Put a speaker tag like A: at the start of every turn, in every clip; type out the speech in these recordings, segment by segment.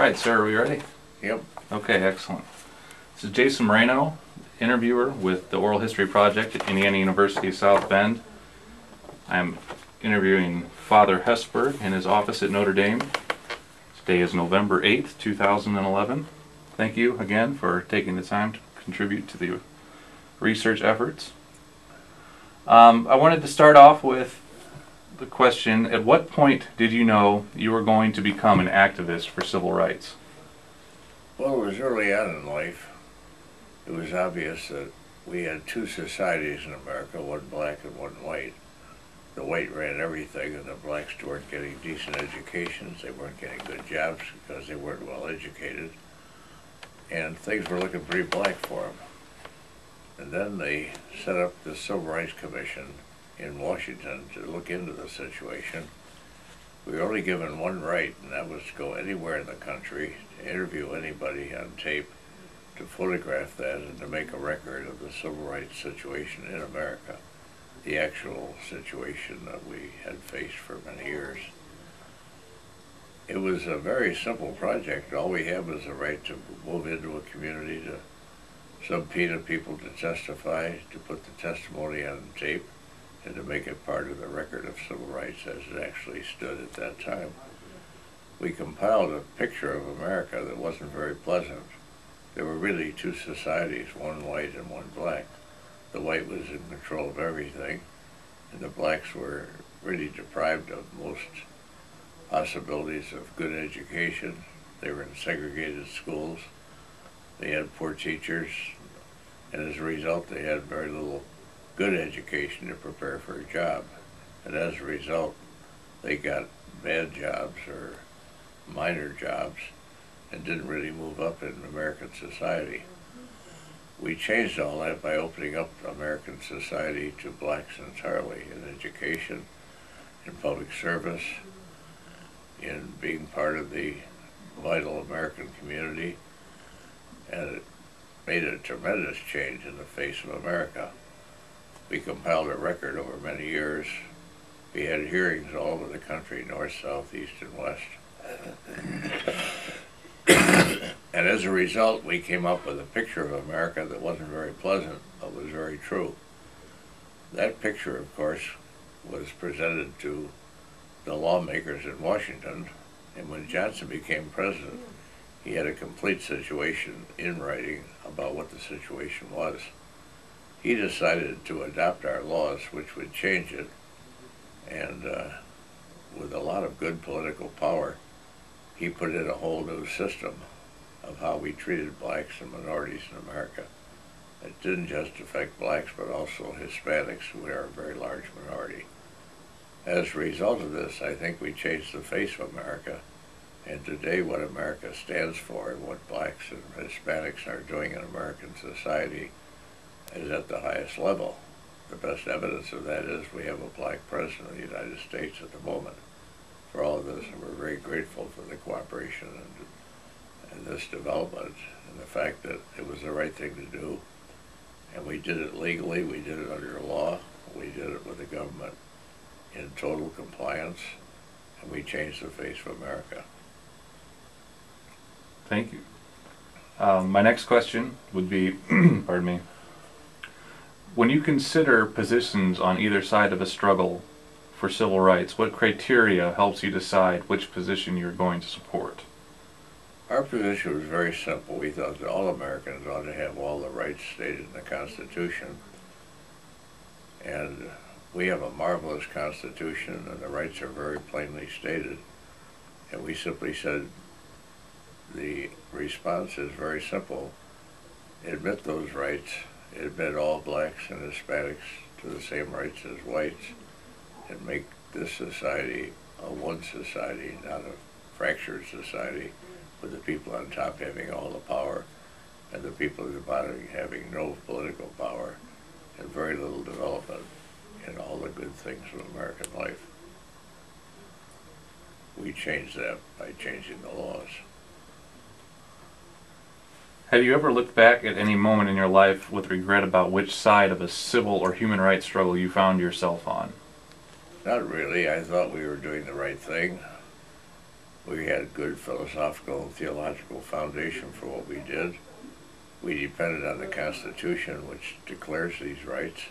A: right, sir, are we ready?
B: Yep.
A: Okay, excellent. This is Jason Moreno, interviewer with the Oral History Project at Indiana University South Bend. I'm interviewing Father Hesburgh in his office at Notre Dame. Today is November 8th, 2011. Thank you again for taking the time to contribute to the research efforts. I wanted to start off with the question, at what point did you know you were going to become an activist for civil rights?
B: Well, it was early on in life. It was obvious that we had two societies in America, one black and one white. The white ran everything, and the blacks weren't getting decent educations. They weren't getting good jobs because they weren't well educated. And things were looking pretty black for them. And then they set up the Civil Rights Commission in Washington to look into the situation. We were only given one right, and that was to go anywhere in the country, to interview anybody on tape, to photograph that, and to make a record of the civil rights situation in America, the actual situation that we had faced for many years. It was a very simple project. All we had was the right to move into a community, to subpoena people to testify, to put the testimony on tape, and to make it part of the record of civil rights as it actually stood at that time. We compiled a picture of America that wasn't very pleasant. There were really two societies, one white and one black. The white was in control of everything, and the blacks were really deprived of most possibilities of good education. They were in segregated schools. They had poor teachers, and as a result they had very little good education to prepare for a job. And as a result, they got bad jobs or minor jobs and didn't really move up in American society. We changed all that by opening up American society to blacks entirely in education, in public service, in being part of the vital American community, and it made a tremendous change in the face of America. We compiled a record over many years. We had hearings all over the country, north, south, east, and west. And as a result, we came up with a picture of America that wasn't very pleasant, but was very true. That picture, of course, was presented to the lawmakers in Washington, and when Johnson became president, he had a complete situation in writing about what the situation was. He decided to adopt our laws, which would change it, and with a lot of good political power, he put in a whole new system of how we treated blacks and minorities in America. It didn't just affect blacks, but also Hispanics, who are a very large minority. As a result of this, I think we changed the face of America, and today what America stands for and what blacks and Hispanics are doing in American society is at the highest level. The best evidence of that is we have a black president of the United States at the moment. For all of this, and we're very grateful for the cooperation and this development, and the fact that it was the right thing to do. And we did it legally, we did it under law, we did it with the government in total compliance, and we changed the face of America.
A: Thank you. My next question would be, pardon me, when you consider positions on either side of a struggle for civil rights, what criteria helps you decide which position you're going to support?
B: Our position was very simple. We thought that all Americans ought to have all the rights stated in the Constitution. And we have a marvelous Constitution, and the rights are very plainly stated. And we simply said the response is very simple. Admit those rights, admit all blacks and Hispanics to the same rights as whites, and make this society a one society, not a fractured society, with the people on top having all the power and the people at the bottom having no political power and very little development in all the good things of American life. We changed that by changing the laws.
A: Have you ever looked back at any moment in your life with regret about which side of a civil or human rights struggle you found yourself on?
B: Not really. I thought we were doing the right thing. We had good philosophical and theological foundation for what we did. We depended on the Constitution, which declares these rights.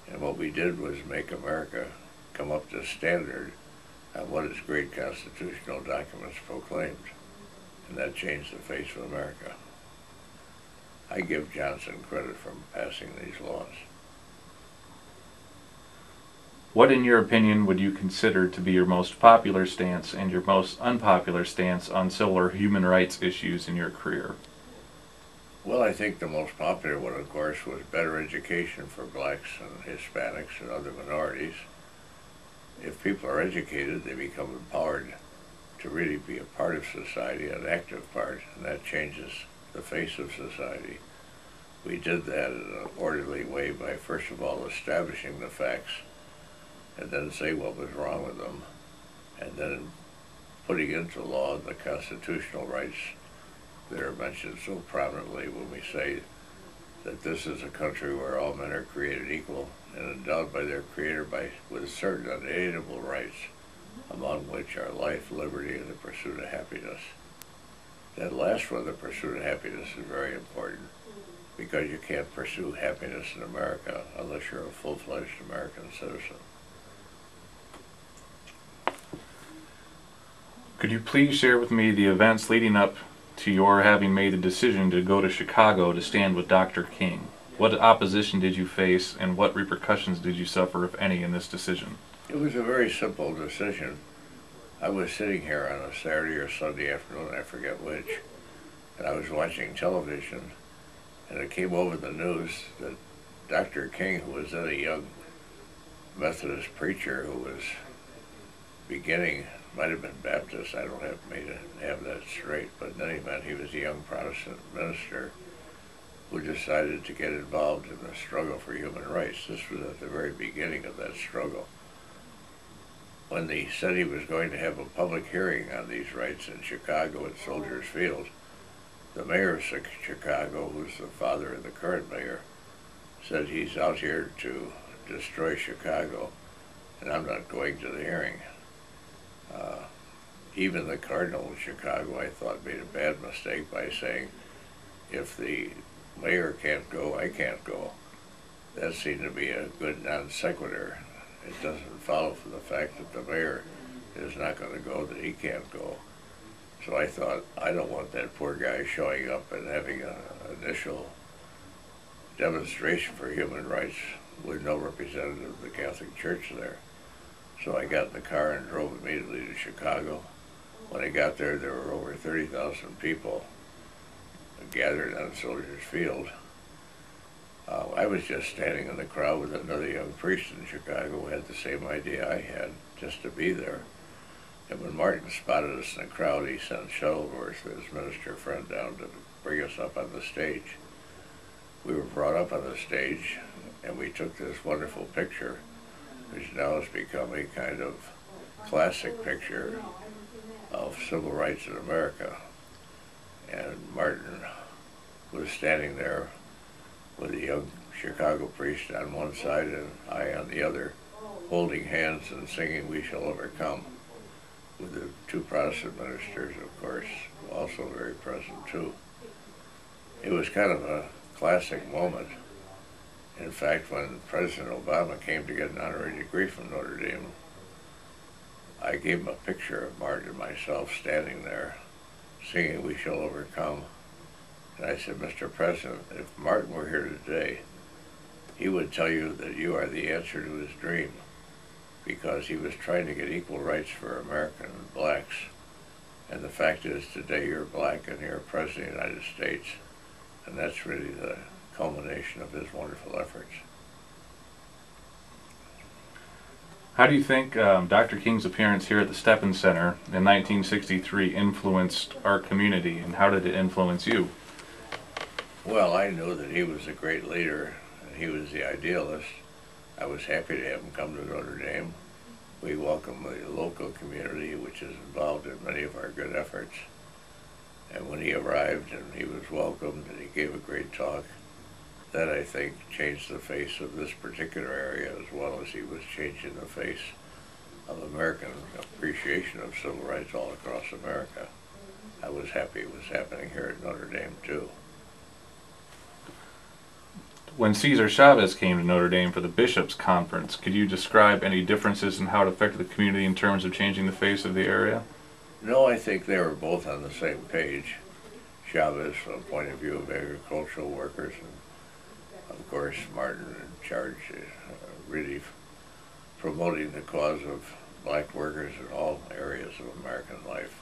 B: And what we did was make America come up to standard on what its great constitutional documents proclaimed. And that changed the face of America. I give Johnson credit for passing these laws.
A: What, in your opinion, would you consider to be your most popular stance and your most unpopular stance on civil or human rights issues in your career?
B: Well, I think the most popular one, of course, was better education for blacks and Hispanics and other minorities. If people are educated, they become empowered to really be a part of society, an active part, and that changes the face of society. We did that in an orderly way by, first of all, establishing the facts, and then say what was wrong with them, and then putting into law the constitutional rights that are mentioned so prominently when we say that this is a country where all men are created equal and endowed by their Creator with certain unalienable rights, among which are life, liberty, and the pursuit of happiness. That last one, the pursuit of happiness, is very important, because you can't pursue happiness in America unless you're a full-fledged American citizen.
A: Could you please share with me the events leading up to your having made the decision to go to Chicago to stand with Dr. King? What opposition did you face, and what repercussions did you suffer, if any, in this decision?
B: It was a very simple decision. I was sitting here on a Saturday or Sunday afternoon, I forget which, and I was watching television, and it came over the news that Dr. King, who was then a young Methodist preacher who was beginning, might have been Baptist, I don't have that straight, but in any event, he was a young Protestant minister who decided to get involved in the struggle for human rights. This was at the very beginning of that struggle. When he said he was going to have a public hearing on these rights in Chicago at Soldiers Field, the mayor of Chicago, who's the father of the current mayor, said he's out here to destroy Chicago, and I'm not going to the hearing. Even the cardinal of Chicago, I thought, made a bad mistake by saying, if the mayor can't go, I can't go. That seemed to be a good non sequitur. It doesn't follow from the fact that the mayor is not going to go that he can't go. So I thought, I don't want that poor guy showing up and having an initial demonstration for human rights with no representative of the Catholic Church there. So I got in the car and drove immediately to Chicago. When I got there, there were over 30,000 people gathered on Soldiers Field. I was just standing in the crowd with another young priest in Chicago who had the same idea I had, just to be there. And when Martin spotted us in the crowd, he sent Shuttleworth, his minister friend, down to bring us up on the stage. We were brought up on the stage, and we took this wonderful picture, which now has become a kind of classic picture of civil rights in America. And Martin was standing there with a young Chicago priest on one side and I on the other, holding hands and singing "We Shall Overcome," with the two Protestant ministers, of course, also very present too. It was kind of a classic moment. In fact, when President Obama came to get an honorary degree from Notre Dame, I gave him a picture of Martin and myself standing there singing "We Shall Overcome." And I said, Mr. President, if Martin were here today, he would tell you that you are the answer to his dream, because he was trying to get equal rights for American blacks. And the fact is, today you're black and you're President of the United States, and that's really the culmination of his wonderful efforts.
A: How do you think Dr. King's appearance here at the Steppen Center in 1963 influenced our community, and how did it influence you?
B: Well, I knew that he was a great leader, and he was the idealist. I was happy to have him come to Notre Dame. We welcome the local community, which is involved in many of our good efforts. And when he arrived and he was welcomed and he gave a great talk, that, I think, changed the face of this particular area, as well as he was changing the face of American appreciation of civil rights all across America. I was happy it was happening here at Notre Dame too.
A: When Cesar Chavez came to Notre Dame for the Bishops' Conference, could you describe any differences in how it affected the community in terms of changing the face of the area?
B: No, I think they were both on the same page. Chavez from the point of view of agricultural workers, and of course Martin in charge really promoting the cause of black workers in all areas of American life.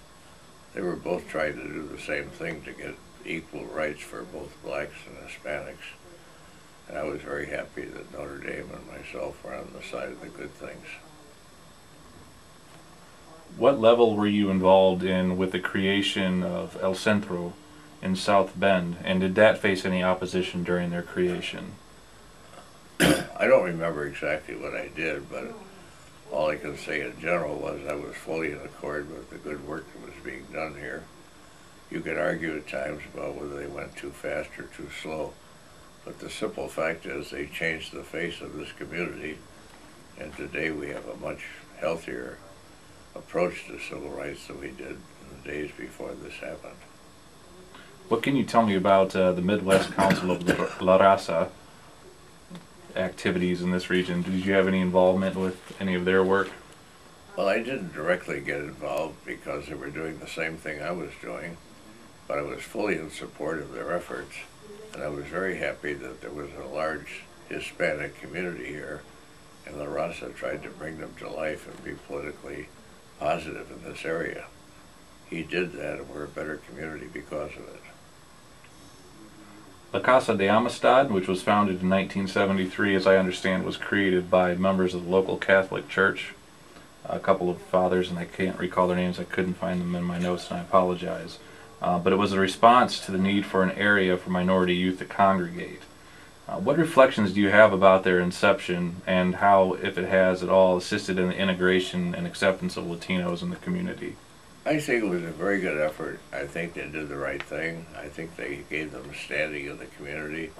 B: They were both trying to do the same thing to get equal rights for both blacks and Hispanics. And I was very happy that Notre Dame and myself were on the side of the good things.
A: What level were you involved in with the creation of El Centro in South Bend, and did that face any opposition during their creation?
B: I don't remember exactly what I did, but all I can say in general was I was fully in accord with the good work that was being done here. You could argue at times about whether they went too fast or too slow, but the simple fact is they changed the face of this community, and today we have a much healthier approach to civil rights than we did in the days before this happened.
A: What can you tell me about the Midwest Council of La Raza activities in this region? Did you have any involvement with any of their work?
B: Well, I didn't directly get involved because they were doing the same thing I was doing, but I was fully in support of their efforts, and I was very happy that there was a large Hispanic community here, and La Raza tried to bring them to life and be politically positive in this area. He did that, and we're a better community because of it.
A: La Casa de Amistad, which was founded in 1973, as I understand, was created by members of the local Catholic Church. A couple of fathers, and I can't recall their names, I couldn't find them in my notes, and I apologize. But it was a response to the need for an area for minority youth to congregate. What reflections do you have about their inception, and how, if it has at all, assisted in the integration and acceptance of Latinos in the community?
B: I think it was a very good effort. I think they did the right thing. I think they gave them standing in the community,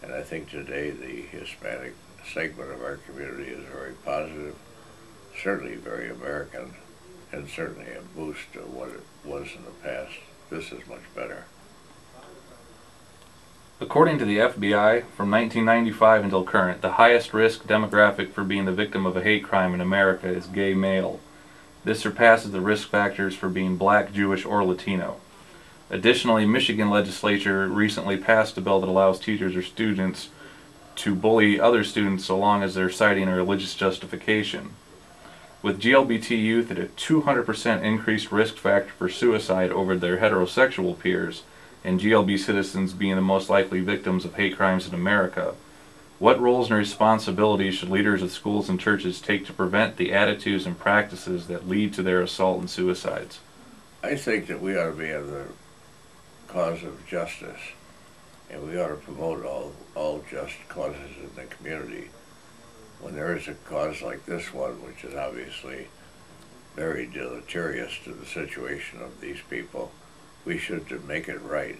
B: and I think today the Hispanic segment of our community is very positive, certainly very American, and certainly a boost to what it was in the past. This is much better.
A: According to the FBI, from 1995 until current, the highest risk demographic for being the victim of a hate crime in America is gay male. This surpasses the risk factors for being black, Jewish, or Latino. Additionally, Michigan legislature recently passed a bill that allows teachers or students to bully other students so long as they're citing a religious justification. With GLBT youth at a 200% increased risk factor for suicide over their heterosexual peers, and GLB citizens being the most likely victims of hate crimes in America, what roles and responsibilities should leaders of schools and churches take to prevent the attitudes and practices that lead to their assault and suicides?
B: I think that we ought to be on the cause of justice, and we ought to promote all just causes in the community. When there is a cause like this one, which is obviously very deleterious to the situation of these people, we should make it right.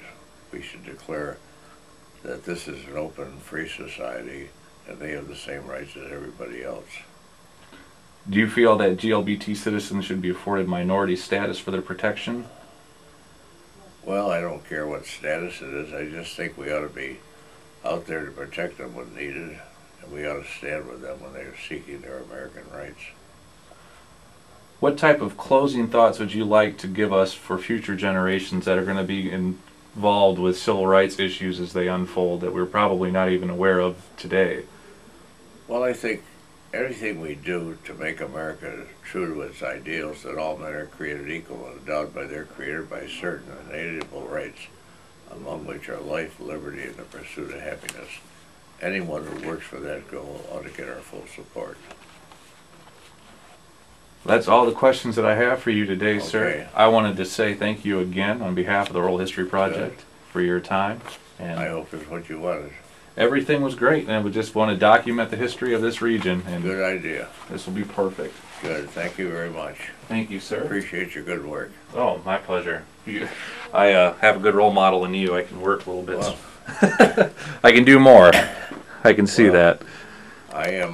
B: We should declare that this is an open, free society, and they have the same rights as everybody else.
A: Do you feel that GLBT citizens should be afforded minority status for their protection?
B: Well, I don't care what status it is. I just think we ought to be out there to protect them when needed, and we ought to stand with them when they're seeking their American rights.
A: What type of closing thoughts would you like to give us for future generations that are going to be involved with civil rights issues as they unfold that we're probably not even aware of today?
B: Well, I think everything we do to make America true to its ideals, that all men are created equal and endowed by their Creator by certain inalienable rights, among which are life, liberty, and the pursuit of happiness. Anyone who works for that goal ought to get our full support.
A: That's all the questions that I have for you today,
B: Okay.
A: sir. I wanted to say thank you again on behalf of the Oral History Project for your time. And
B: I hope it's what you wanted.
A: everything was great, and we just want to document the history of this region, and
B: Good idea.
A: this will be perfect.
B: Good. Thank you very much.
A: Thank you, sir.
B: Appreciate your good work.
A: Oh, my pleasure. I have a good role model in you. I can work a little bit.
B: Well,
A: I can do more. I can see
B: Well,
A: that.
B: I am